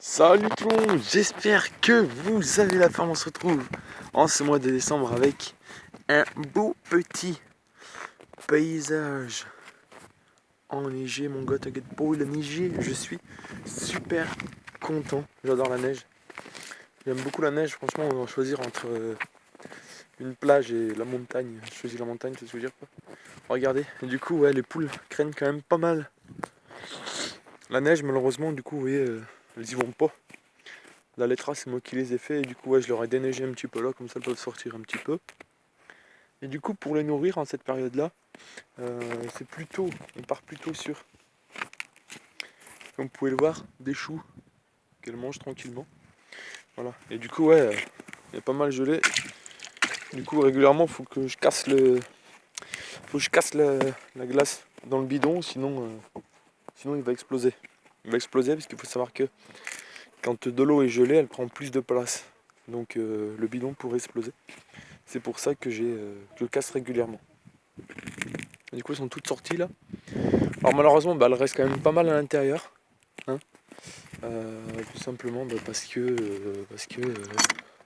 Salut tout le monde, j'espère que vous avez la forme. On se retrouve en ce mois de décembre avec un beau petit paysage enneigé. Mon gars, t'inquiète pas, il a neigé. Je suis super content, j'adore la neige. J'aime beaucoup la neige, franchement on va choisir entre une plage et la montagne. Je choisis la montagne, c'est ce que je veux dire quoi. Regardez, et du coup ouais, les poules craignent quand même pas mal la neige malheureusement, du coup vous voyez, elles y vont pas. La lettre A, c'est moi qui les ai fait et du coup ouais, je leur ai déneigé un petit peu là, comme ça elles peuvent sortir un petit peu. Et du coup pour les nourrir en cette période là, on part plutôt sur, comme vous pouvez le voir, des choux qu'elles mangent tranquillement. Voilà. Et du coup ouais, il y a pas mal gelé. Du coup régulièrement faut que je casse la glace dans le bidon, sinon il va exploser. Il va exploser parce qu'il faut savoir que quand de l'eau est gelée, elle prend plus de place. Donc le bidon pourrait exploser. C'est pour ça que je casse régulièrement. Et du coup, elles sont toutes sorties là. Alors malheureusement, elles restent quand même pas mal à l'intérieur. Hein. Tout simplement parce que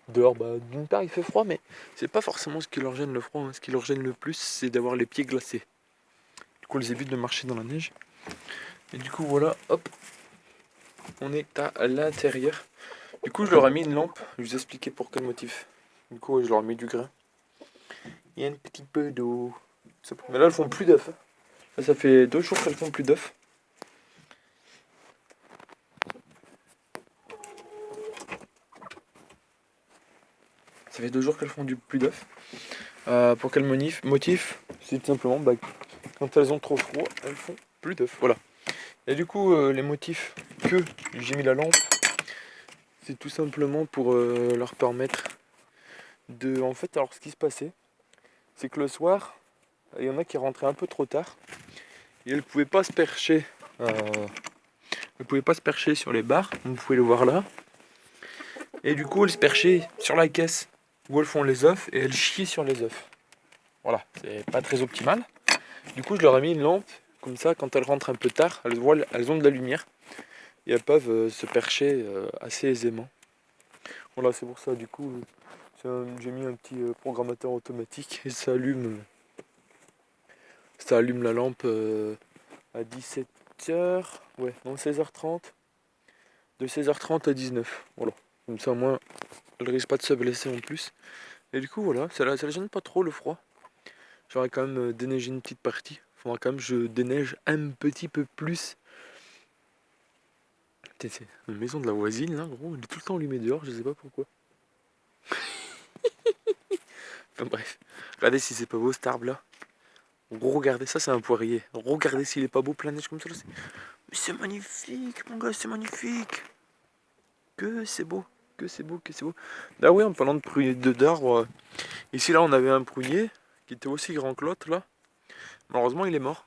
dehors, d'une part il fait froid, mais c'est pas forcément ce qui leur gêne le froid. Hein. Ce qui leur gêne le plus, c'est d'avoir les pieds glacés. Du coup, elles évitent de marcher dans la neige. Et du coup, voilà, hop, on est à l'intérieur. Du coup, je leur ai mis une lampe. Je vais vous expliquer pour quel motif. Du coup, je leur ai mis du grain. Il y a un petit peu d'eau. Mais là, elles font plus d'œufs. Là, ça fait 2 jours qu'elles font plus d'œufs. Ça fait 2 jours qu'elles font du plus d'œufs. Pour quel motif? C'est tout simplement quand elles ont trop froid, elles font plus d'œufs. Voilà. Et du coup, les motifs que j'ai mis la lampe, c'est tout simplement pour leur permettre de. En fait, alors ce qui se passait, c'est que le soir, il y en a qui rentraient un peu trop tard et elles pouvaient pas se percher. Elles pouvaient pas se percher sur les barres, vous pouvez le voir là. Et du coup, elles se perchaient sur la caisse où elles font les œufs et elles chient sur les œufs. Voilà, c'est pas très optimal. Du coup, je leur ai mis une lampe, comme ça, quand elles rentrent un peu tard, elles ont de la lumière et elles peuvent se percher assez aisément. Voilà, c'est pour ça, du coup, j'ai mis un petit programmateur automatique et ça allume la lampe à 17h, ouais, non, 16h30, de 16h30 à 19h. Voilà, comme ça, au moins, elles risquent pas de se blesser en plus. Et du coup, voilà, ça la gêne pas trop le froid. J'aurais quand même déneigé une petite partie. Faudra quand même que je déneige un petit peu plus. Putain, c'est la maison de la voisine, là, gros. Elle est tout le temps allumée dehors, je sais pas pourquoi. Enfin bref. Regardez si c'est pas beau cet arbre là. Regardez, ça c'est un poirier. Regardez s'il est pas beau, plein de neige comme ça là. Mais c'est magnifique, mon gars, c'est magnifique. Que c'est beau, que c'est beau, que c'est beau. Ah oui, en parlant d'arbres, ici là on avait un prunier qui était aussi grand que l'autre là. Malheureusement il est mort.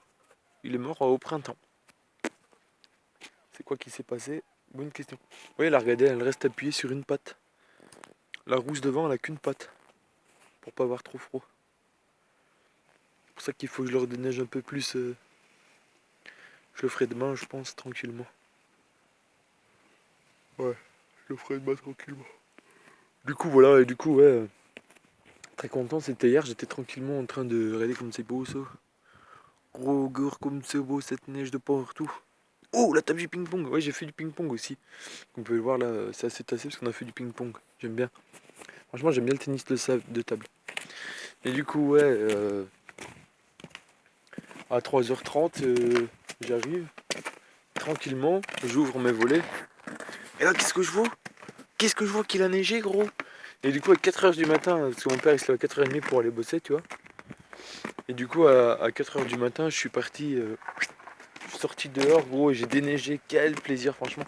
Il est mort au printemps. C'est quoi qui s'est passé? Bonne question. Oui, là, regardez, elle reste appuyée sur une patte. La rousse devant, elle a qu'une patte. Pour pas avoir trop froid. C'est pour ça qu'il faut que je leur déneige un peu plus. Je le ferai demain, je pense, tranquillement. Ouais, je le ferai demain tranquillement. Du coup, voilà, et du coup, ouais. Très content, c'était hier, j'étais tranquillement en train de regarder comme c'est beau ça. Gros gore comme c'est beau cette neige de partout. Oh, la table du ping-pong. Ouais, j'ai fait du ping-pong aussi. Comme vous pouvez le voir là, c'est assez tassé parce qu'on a fait du ping-pong. J'aime bien. Franchement, j'aime bien le tennis de table. Et du coup, ouais, à 3h30, j'arrive tranquillement, j'ouvre mes volets. Et là, qu'est-ce que je vois? Qu'est-ce que je vois qu'il a neigé, gros? Et du coup, à 4h du matin, parce que mon père il se lève à 4h30 pour aller bosser, tu vois. Et du coup, à 4h du matin, je suis sorti dehors, gros, et j'ai déneigé. Quel plaisir, franchement.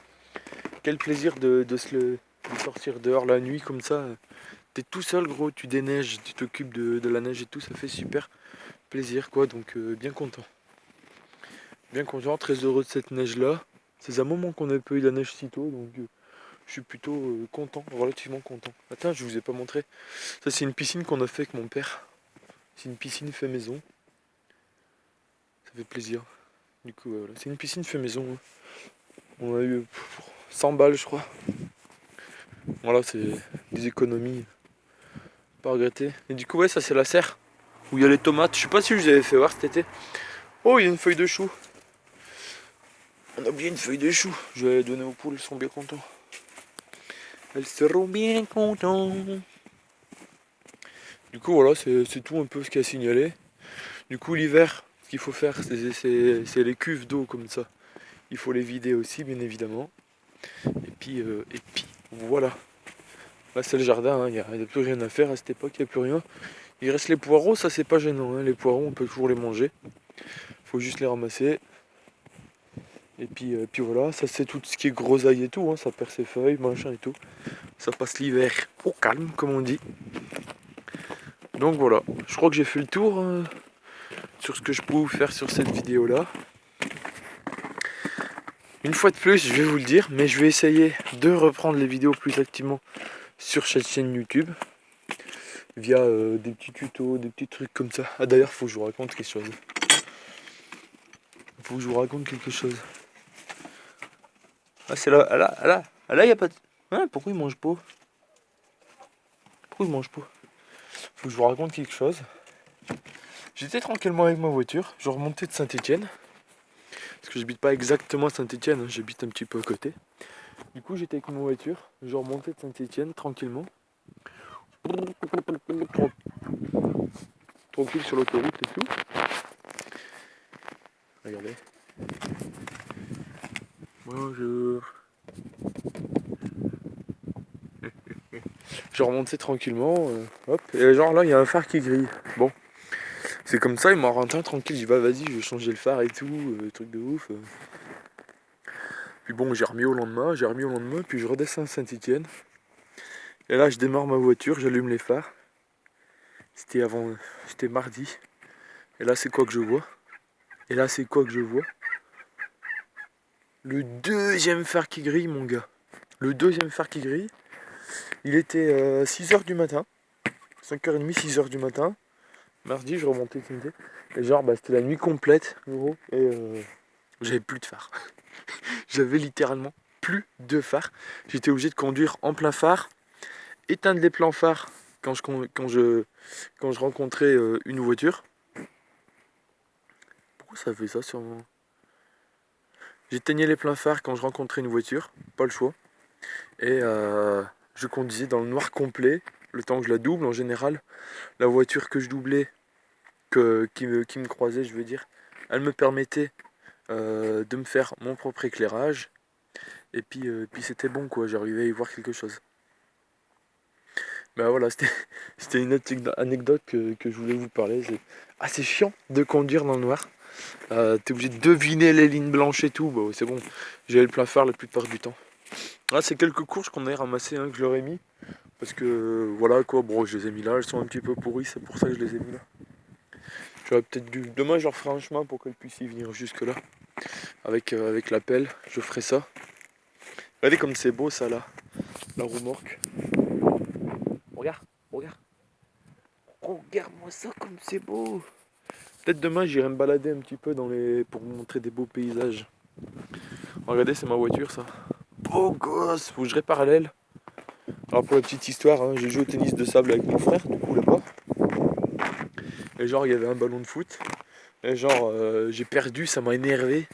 Quel plaisir de sortir dehors la nuit comme ça. T'es tout seul, gros, tu déneiges, tu t'occupes de la neige et tout, ça fait super plaisir, quoi. Donc, bien content. Bien content, très heureux de cette neige-là. C'est un moment qu'on n'a pas eu de la neige si tôt, donc je suis plutôt content, relativement content. Attends, je vous ai pas montré. Ça, c'est une piscine qu'on a fait avec mon père. C'est une piscine fait maison. Ça fait plaisir. Du coup, voilà. C'est une piscine fait maison. Hein. On a eu 100 balles je crois. Voilà, c'est des économies. Pas regretter. Et du coup ouais, ça c'est la serre. Où il y a les tomates. Je sais pas si je vous avais fait voir cet été. Oh, il y a une feuille de chou. On a oublié une feuille de chou. Je vais donner aux poules, elles sont bien contents. Elles seront bien contentes. Du coup voilà, c'est tout un peu ce qu'il y a signalé. Du coup l'hiver, ce qu'il faut faire, c'est les cuves d'eau comme ça. Il faut les vider aussi bien évidemment. Et puis voilà. Là c'est le jardin, il n'y a plus rien à faire à cette époque, il n'y a plus rien. Il reste les poireaux, ça c'est pas gênant, hein. Les poireaux on peut toujours les manger. Faut juste les ramasser. Et puis voilà, ça c'est tout ce qui est grosaille et tout, hein. Ça perd ses feuilles, machin et tout. Ça passe l'hiver au calme comme on dit. Donc voilà, je crois que j'ai fait le tour sur ce que je pouvais vous faire sur cette vidéo là. Une fois de plus, je vais vous le dire, mais je vais essayer de reprendre les vidéos plus activement sur cette chaîne YouTube. Via des petits tutos, des petits trucs comme ça. Ah d'ailleurs, faut que je vous raconte quelque chose. Faut que je vous raconte quelque chose. Ah c'est là, là, y a pas de... Hein, pourquoi il mange pas? Pourquoi il mange pas? Faut que je vous raconte quelque chose. J'étais tranquillement avec ma voiture, je remontais de Saint-Étienne. Parce que j'habite pas exactement à Saint-Étienne, hein, j'habite un petit peu à côté. Du coup j'étais avec ma voiture, je remontais de Saint-Étienne tranquillement. Tranquille sur l'autoroute et tout. Regardez. Bonjour. Je remontais tranquillement, hop, et genre là il y a un phare qui grille. Bon, c'est comme ça, il m'en rentre un tranquille, j'y vais, vas-y, je vais changer le phare et tout, truc de ouf. Puis bon, j'ai remis au lendemain, puis je redescends à Saint-Étienne. Et là je démarre ma voiture, j'allume les phares. C'était mardi. Et là c'est quoi que je vois? Le deuxième phare qui grille mon gars. Le deuxième phare qui grille. Il était 6h du matin. 5h30, 6h du matin. Mardi, je remontais Saint-Étienne. Et genre bah, c'était la nuit complète gros. Et j'avais plus de phare. J'avais littéralement plus de phare. J'étais obligé de conduire en plein phare, éteindre les plans phares quand je rencontrais une voiture. Pourquoi ça fait ça sur moi? J'éteignais les pleins phares quand je rencontrais une voiture, pas le choix. Et je conduisais dans le noir complet, le temps que je la double en général. La voiture que je doublais, qui me croisait, je veux dire, elle me permettait de me faire mon propre éclairage. Et puis c'était bon quoi, j'arrivais à y voir quelque chose. Ben voilà, c'était une autre anecdote que je voulais vous parler. C'est assez chiant de conduire dans le noir. T'es obligé de deviner les lignes blanches et tout. Bah, c'est bon, j'ai le plein phare la plupart du temps. Ah, c'est quelques courges qu'on a ramassées, hein, que je leur ai mis. Parce que voilà quoi, bon, je les ai mis là, elles sont un petit peu pourries, c'est pour ça que je les ai mis là. J'aurais peut-être dû. Demain, je leur ferai un chemin pour qu'elles puissent y venir jusque là. Avec la pelle, je ferai ça. Regardez comme c'est beau ça là, la remorque. Regarde, regarde. Regarde-moi ça comme c'est beau. Peut-être demain j'irai me balader un petit peu pour vous montrer des beaux paysages. Regardez, c'est ma voiture ça. Oh gosse, faut que je répare l'aile. Alors pour la petite histoire, hein, j'ai joué au tennis de sable avec mon frère, du coup là-bas. Et genre il y avait un ballon de foot. Et genre j'ai perdu, ça m'a énervé.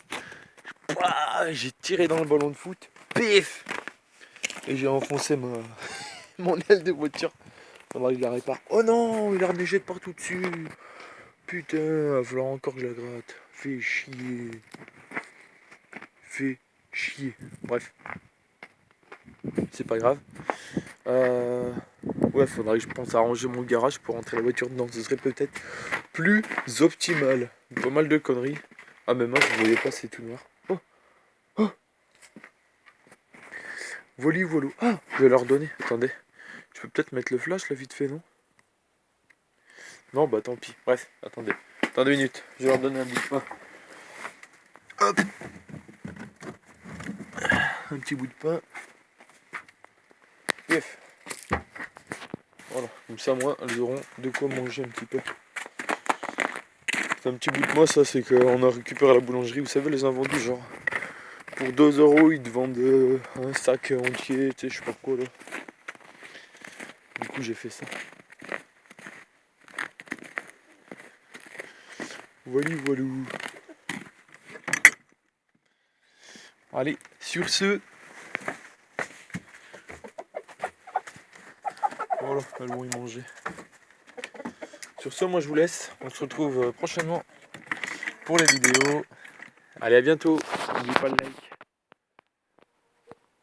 Ouah, j'ai tiré dans le ballon de foot. Pif. Et j'ai enfoncé mon aile de voiture. Faudra que je la répare. Oh non, il a reneigé de partout dessus. Putain, il va falloir encore que je la gratte. Fais chier. Fais chier. Bref. C'est pas grave. Ouais, faudrait que je pense à ranger mon garage pour rentrer la voiture dedans. Ce serait peut-être plus optimal. Pas mal de conneries. Ah, mais moi, je voyais pas, c'est tout noir. Oh, oh. Voli, volo. Ah, je vais leur donner. Attendez. Je peux peut-être mettre le flash, là, vite fait, non? Non, bah tant pis. Bref, attendez. Attendez une minute. Je vais leur donner un bout de pain. Hop. Un petit bout de pain. Bref. Voilà. Comme ça, moi, elles auront de quoi manger un petit peu. C'est un petit bout de moi, ça, c'est qu'on a récupéré à la boulangerie. Vous savez, les invendus, genre Pour 2 euros, ils te vendent un sac entier, tu sais, je sais pas quoi là. Du coup, j'ai fait ça. Voilà, voilà. Allez, sur ce. Voilà, elles vont y manger. Sur ce, moi je vous laisse. On se retrouve prochainement pour les vidéos. Allez, à bientôt. N'oubliez pas le like.